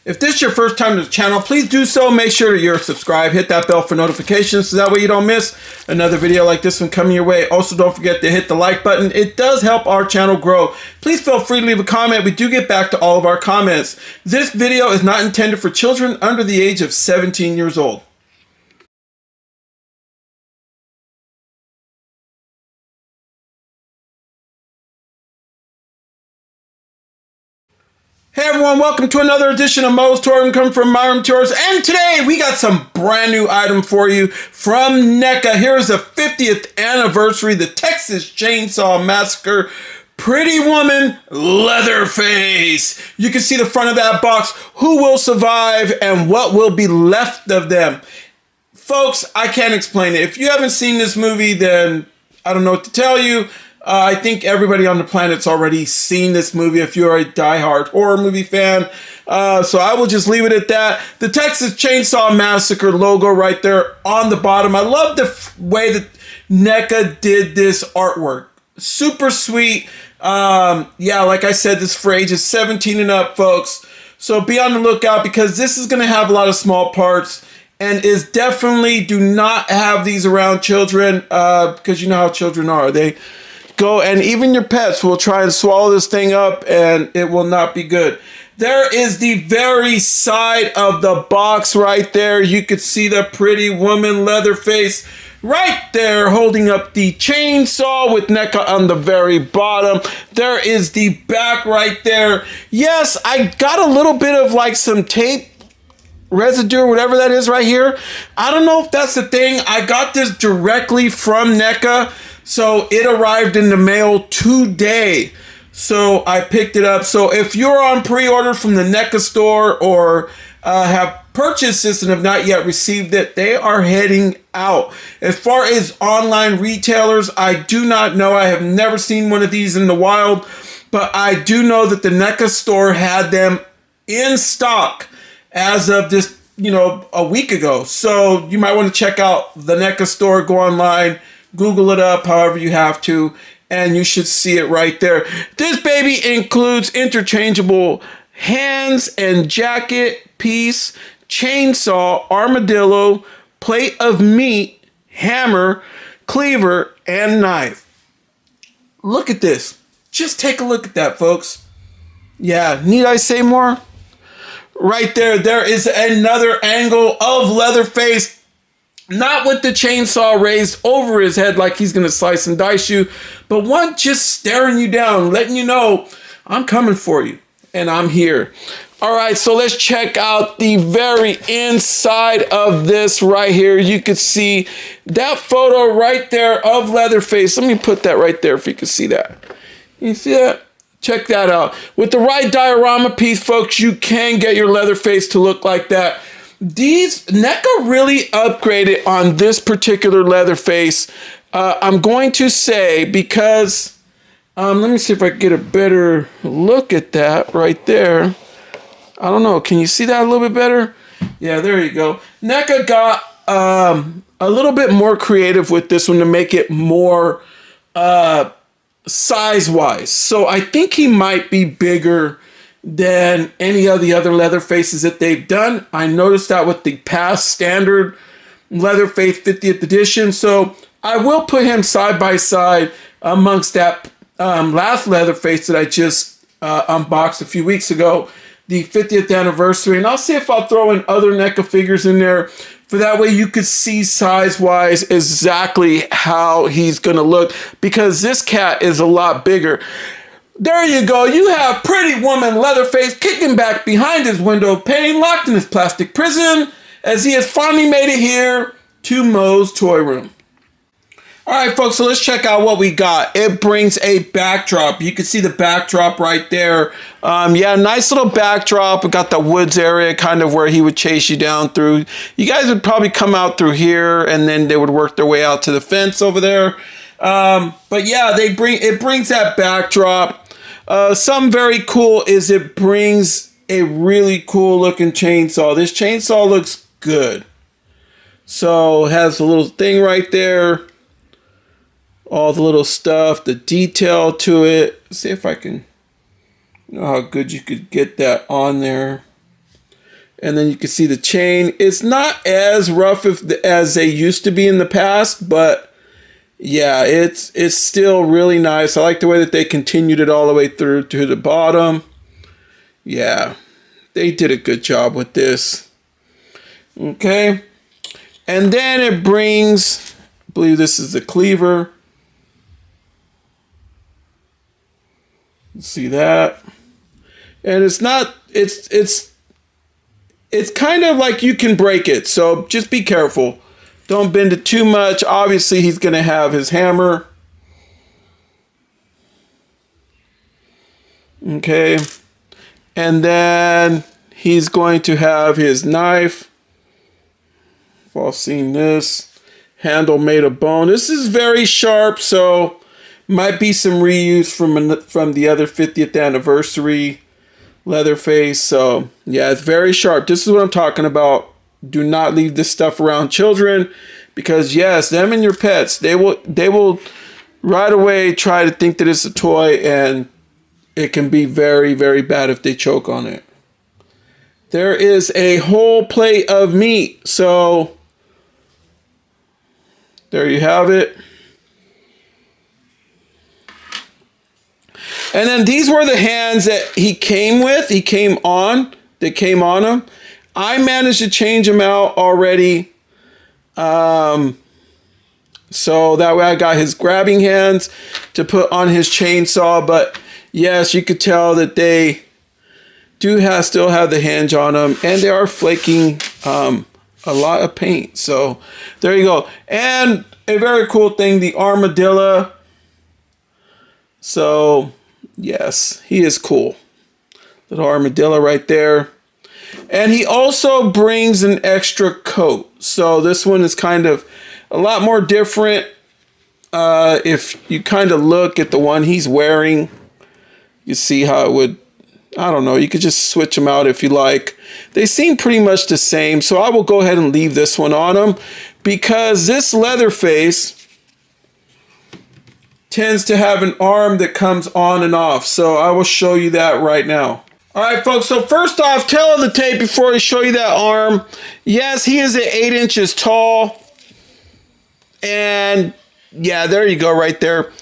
If this is your first time to the channel, please do so. Make sure that you're subscribed. Hit that bell for notifications so that way you don't miss another video like this one coming your way. Also, don't forget to hit the like button. It does help our channel grow. Please feel free to leave a comment. We do get back to all of our comments. This video is not intended for children under the age of 17 years old. Hey everyone, welcome to another edition of MOE'S Tour. Coming from Myron Tours, and today we got some brand new item for you from Neca. Here's the 50th anniversary, the Texas Chainsaw Massacre Pretty Woman Leatherface. You can see the front of that box, who will survive and what will be left of them. Folks, I can't explain it. If you haven't seen this movie, then I don't know what to tell you. I think everybody on the planet's already seen this movie if you're a diehard horror movie fan. So I will just leave it at that. The Texas Chainsaw Massacre logo right there on the bottom. I love the way that Neca did this artwork. Super sweet. Yeah, like I said, this is for ages 17 and up, folks. So be on the lookout because this is going to have a lot of small parts. And is definitely, do not have these around children because you know how children are. They go, and even your pets will try and swallow this thing up and it will not be good. There is the very side of the box right there. You could see the Pretty Woman Leatherface right there holding up the chainsaw with Neca on the very bottom. There is the back right there. Yes, I got a little bit of like some tape residue or whatever that is right here. I don't know if that's the thing. I got this directly from Neca. So it arrived in the mail today. So I picked it up. So if you're on pre-order from the Neca store or have purchased this and have not yet received it, they are heading out. As far as online retailers, I do not know. I have never seen one of these in the wild, but I do know that the Neca store had them in stock as of this, a week ago. So you might want to check out the Neca store, go online, Google it up however you have to, and you should see it right there. This baby includes interchangeable hands and jacket, piece, chainsaw, armadillo, plate of meat, hammer, cleaver, and knife. Look at this. Just take a look at that, folks. Yeah, need I say more? Right there, there is another angle of Leatherface. Not with the chainsaw raised over his head like he's going to slice and dice you, but one just staring you down, letting you know, I'm coming for you, and I'm here. All right, so let's check out the very inside of this right here. You can see that photo right there of Leatherface. Let me put that right there if you can see that. You see that? Check that out. With the right diorama piece, folks, you can get your Leatherface to look like that. These Neca really upgraded on this particular Leatherface. I'm going to say because let me see if I can get a better look at that right there. I don't know. Can you see that a little bit better? Yeah, there you go. Neca got a little bit more creative with this one to make it more size-wise. So I think he might be bigger than any of the other Leatherfaces that they've done. I noticed that with the past standard Leatherface 50th edition. So I will put him side by side amongst that last Leatherface that I just unboxed a few weeks ago, the 50th anniversary. And I'll see if I'll throw in other Neca figures in there for that way you could see size-wise exactly how he's going to look, because this cat is a lot bigger. There you go. You have Pretty Woman Leatherface kicking back behind his window pane, locked in his plastic prison, as he has finally made it here to MOE'S Toy Room. All right, folks, so let's check out what we got. It brings a backdrop. You can see the backdrop right there. Yeah, nice little backdrop. We got the woods area, kind of where he would chase you down through. You guys would probably come out through here, and then they would work their way out to the fence over there. But yeah, it brings that backdrop. Something very cool is it brings a really cool looking chainsaw. This chainsaw looks good. So it has a little thing right there. All the little stuff, the detail to it. Let's see if I can know how good you could get that on there. And then you can see the chain. It's not as rough as they used to be in the past, but yeah, it's still really nice. I like the way that they continued it all the way through to the bottom. Yeah, they did a good job with this. Okay. And then it brings, I believe this is the cleaver. See that? And it's not, it's kind of like you can break it. So just be careful. Don't bend it too much. Obviously, he's going to have his hammer. Okay. And then he's going to have his knife. We've all seen this. Handle made of bone. This is very sharp, so might be some reuse from the other 50th anniversary Leatherface. So yeah, it's very sharp. This is what I'm talking about. Do not leave this stuff around children, because yes, them and your pets, they will right away try to think that it's a toy, and it can be very, very bad if they choke on it. There is a whole plate of meat. So there you have it. And then these were the hands that he came with. They came on him. I managed to change them out already. So that way I got his grabbing hands to put on his chainsaw. But yes, you could tell that they do still have the hinge on them, and they are flaking a lot of paint. So there you go. And a very cool thing, the armadillo. So yes, he is cool. Little armadillo right there. And he also brings an extra coat. So this one is kind of a lot more different. If you kind of look at the one he's wearing, you see how it would, I don't know, you could just switch them out if you like. They seem pretty much the same. So I will go ahead and leave this one on him, because this Leatherface tends to have an arm that comes on and off. So I will show you that right now. All right, folks, so first off, tail of the tape before I show you that arm. Yes, he is at 8 inches tall. And yeah, there you go right there.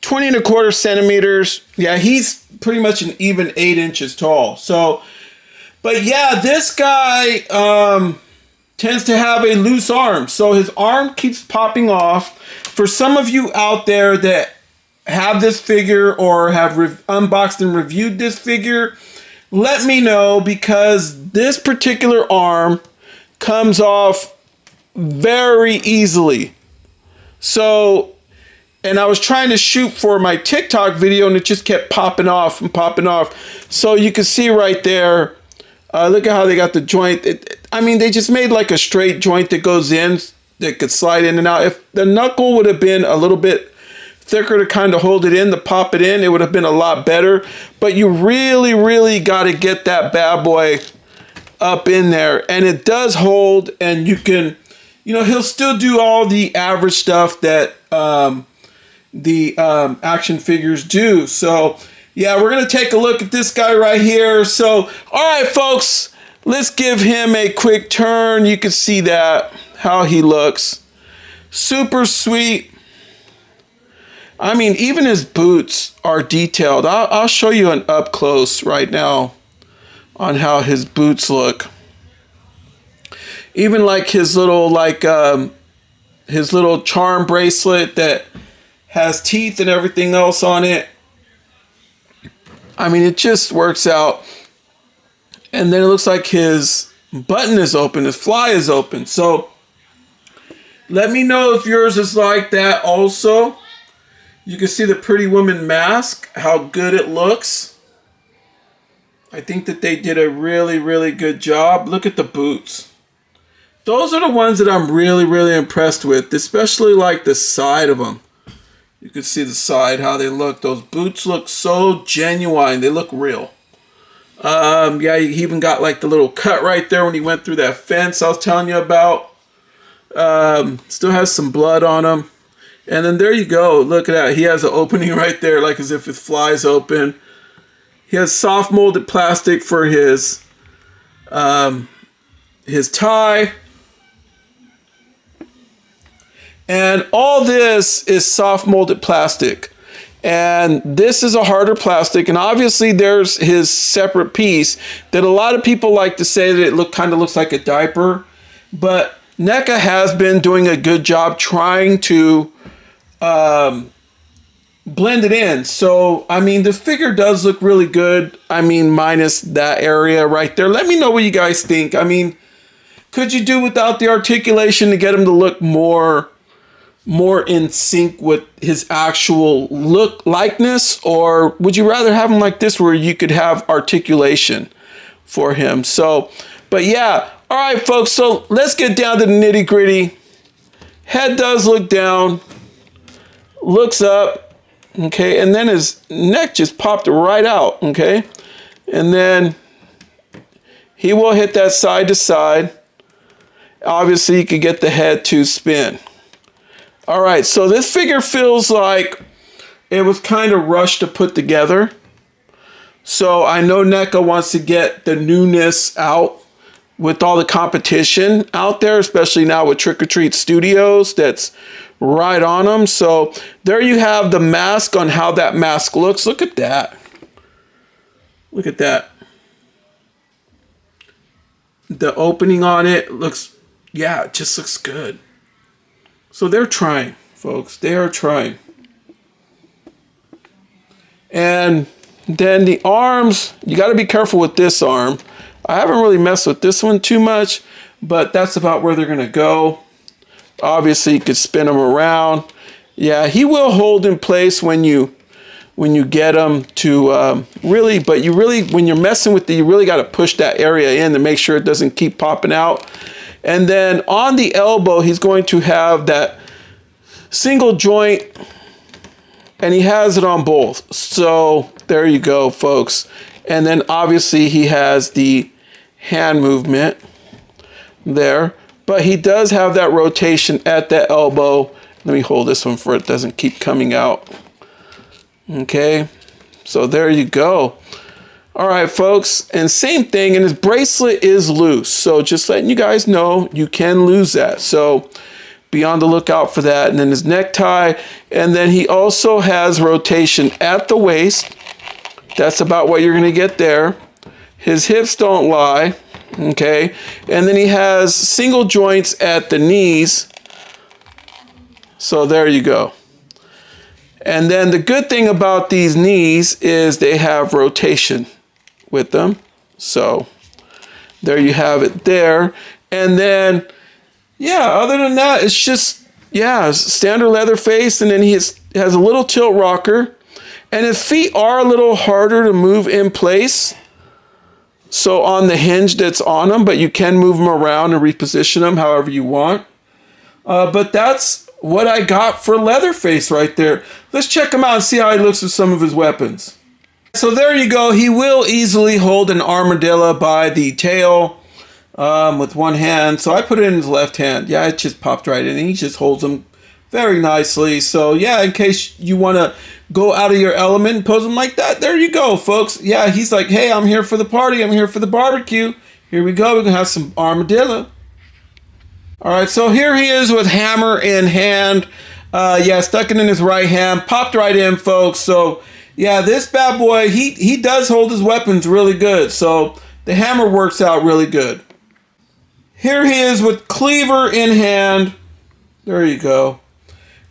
20¼ centimeters. Yeah, he's pretty much an even 8 inches tall. So, but yeah, this guy tends to have a loose arm. So his arm keeps popping off. For some of you out there that have this figure or have unboxed and reviewed this figure, let me know, because this particular arm comes off very easily. So, and I was trying to shoot for my TikTok video, and it just kept popping off and popping off. So you can see right there, look at how they got the joint. I mean, they just made like a straight joint that goes in, that could slide in and out. If the knuckle would have been a little bit thicker to kind of hold it in, to pop it in, it would have been a lot better. But you really, really got to get that bad boy up in there. And it does hold, and you can, you know, he'll still do all the average stuff that the action figures do. So yeah, we're going to take a look at this guy right here. So, all right, folks, let's give him a quick turn. You can see that, how he looks. Super sweet. I mean, even his boots are detailed. I'll show you an up close right now on how his boots look. Even like his little charm bracelet that has teeth and everything else on it. I mean, it just works out. And then it looks like his button is open, his fly is open. So let me know if yours is like that also. You can see the Pretty Woman mask, how good it looks. I think that they did a really, really good job. Look at the boots. Those are the ones that I'm really, really impressed with, especially like the side of them. You can see the side, how they look. Those boots look so genuine. They look real. Yeah, he even got like the little cut right there when he went through that fence I was telling you about. Still has some blood on him. And then there you go. Look at that. He has an opening right there, like as if his fly's open. He has soft molded plastic for his his tie. And all this is soft molded plastic. And this is a harder plastic. And obviously there's his separate piece that a lot of people like to say that it kind of looks like a diaper. But Neca has been doing a good job trying to blend it in. So, I mean, the figure does look really good. I mean, minus that area right there. Let me know what you guys think. I mean, could you do without the articulation to get him to look more in sync with his actual look likeness, or would you rather have him like this where you could have articulation for him? So, but yeah, all right, folks, so let's get down to the nitty gritty. Head does look down, looks up, okay, and then his neck just popped right out, okay, and then he will hit that side to side. Obviously, you could get the head to spin. All right, so this figure feels like it was kind of rushed to put together. So I know Neca wants to get the newness out with all the competition out there, especially now with Trick or Treat Studios that's right on them. So there you have the mask on how that mask looks. Look at that. Look at that. The opening on it looks, yeah, it just looks good. So they're trying, folks. They are trying. And then the arms, you got to be careful with this arm. I haven't really messed with this one too much, but that's about where they're going to go. Obviously, you could spin them around. Yeah, he will hold in place when you get him to really, but you really, when you're messing with it, you really got to push that area in to make sure it doesn't keep popping out. And then on the elbow, he's going to have that single joint, and he has it on both. So there you go, folks. And then obviously he has the hand movement there, but he does have that rotation at the elbow. Let me hold this one for it doesn't keep coming out. Okay, so there you go. All right, folks, and same thing, and his bracelet is loose. So just letting you guys know, you can lose that. So be on the lookout for that. And then his necktie, and then he also has rotation at the waist. That's about what you're gonna get there. His hips don't lie, okay? And then he has single joints at the knees. So there you go. And then the good thing about these knees is they have rotation with them. So there you have it there. And then, yeah, other than that, it's just, yeah, standard Leatherface. And then he has a little tilt rocker. And his feet are a little harder to move in place. So on the hinge that's on them, but you can move them around and reposition them however you want. But that's what I got for Leatherface right there. Let's check him out and see how he looks with some of his weapons. So there you go. He will easily hold an armadillo by the tail with one hand. So I put it in his left hand. Yeah, it just popped right in. And he just holds them very nicely. So yeah, in case you want to go out of your element and pose them like that, there you go, folks. Yeah, he's like, hey, I'm here for the party. I'm here for the barbecue. Here we go. We're going to have some armadillo. All right, so here he is with hammer in hand. Yeah, stuck it in his right hand. Popped right in, folks. So yeah, this bad boy, he does hold his weapons really good. So the hammer works out really good. Here he is with cleaver in hand. There you go.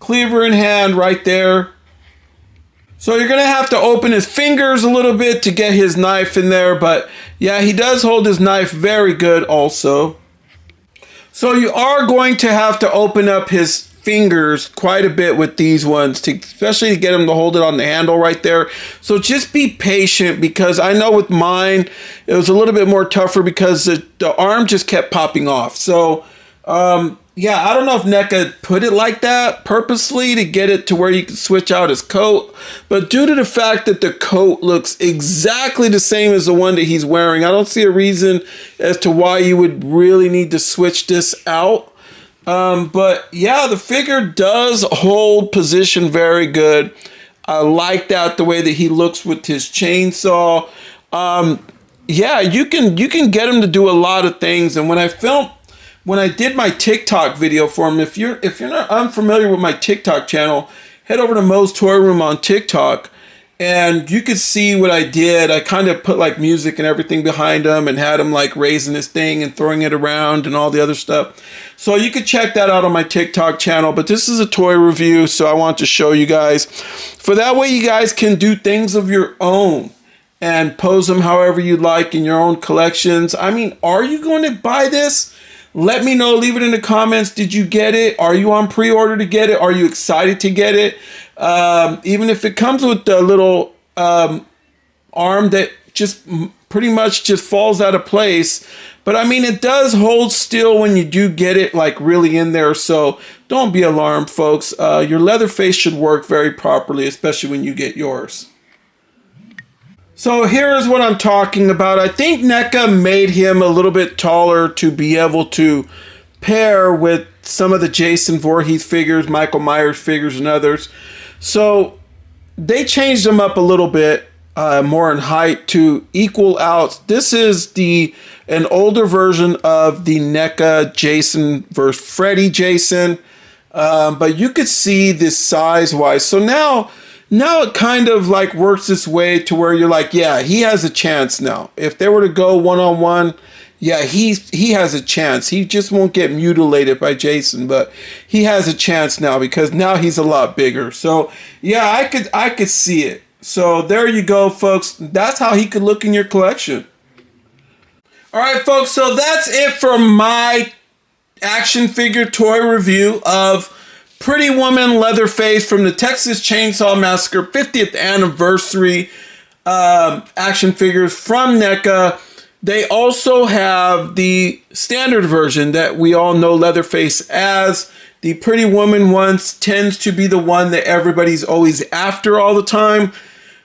Cleaver in hand right there. So you're going to have to open his fingers a little bit to get his knife in there. But yeah, he does hold his knife very good also. So you are going to have to open up his fingers quite a bit with these ones, especially to get him to hold it on the handle right there. So just be patient, because I know with mine, it was a little bit more tougher because the arm just kept popping off. So yeah, I don't know if Neca put it like that purposely to get it to where you can switch out his coat. But due to the fact that the coat looks exactly the same as the one that he's wearing, I don't see a reason as to why you would really need to switch this out. But yeah, the figure does hold position very good. I like that, the way that he looks with his chainsaw. yeah, you can get him to do a lot of things. And when I did my TikTok video for him, if you're not unfamiliar with my TikTok channel, head over to Moe's Toy Room on TikTok, and you could see what I did. I kind of put like music and everything behind him and had him like raising his thing and throwing it around and all the other stuff. So you could check that out on my TikTok channel. But this is a toy review, so I want to show you guys. For that way you guys can do things of your own and pose them however you like in your own collections. I mean, are you going to buy this? Let me know. Leave it in the comments. Did you get it? Are you on pre-order to get it? Are you excited to get it? Even if it comes with the little arm that just pretty much just falls out of place. But I mean, it does hold still when you do get it like really in there. So don't be alarmed, folks. Your Leatherface should work very properly, especially when you get yours. So here's what I'm talking about. I think Neca made him a little bit taller to be able to pair with some of the Jason Voorhees figures, Michael Myers figures, and others. So they changed him up a little bit more in height to equal out. This is an older version of the Neca Jason versus Freddy Jason. But you could see this size-wise. So now it kind of like works this way to where you're like, yeah, he has a chance now. If they were to go one-on-one, yeah, he has a chance. He just won't get mutilated by Jason, but he has a chance now because now he's a lot bigger. So yeah, I could see it. So there you go, folks. That's how he could look in your collection. All right, folks. So that's it for my action figure toy review of Pretty Woman Leatherface from the Texas Chainsaw Massacre 50th anniversary action figures from Neca. They also have the standard version that we all know Leatherface as. The Pretty Woman one tends to be the one that everybody's always after all the time.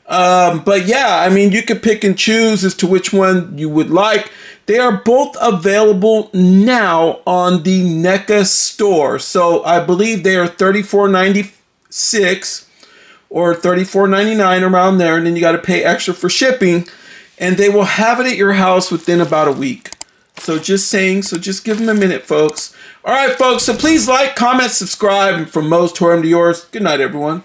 But yeah, I mean, you could pick and choose as to which one you would like. They are both available now on the Neca store. So I believe they are $34.96 or $34.99 around there. And then you got to pay extra for shipping. And they will have it at your house within about a week. So just saying, so just give them a minute, folks. All right, folks. So please like, comment, subscribe. And from Moe's Toy Room to yours, good night, everyone.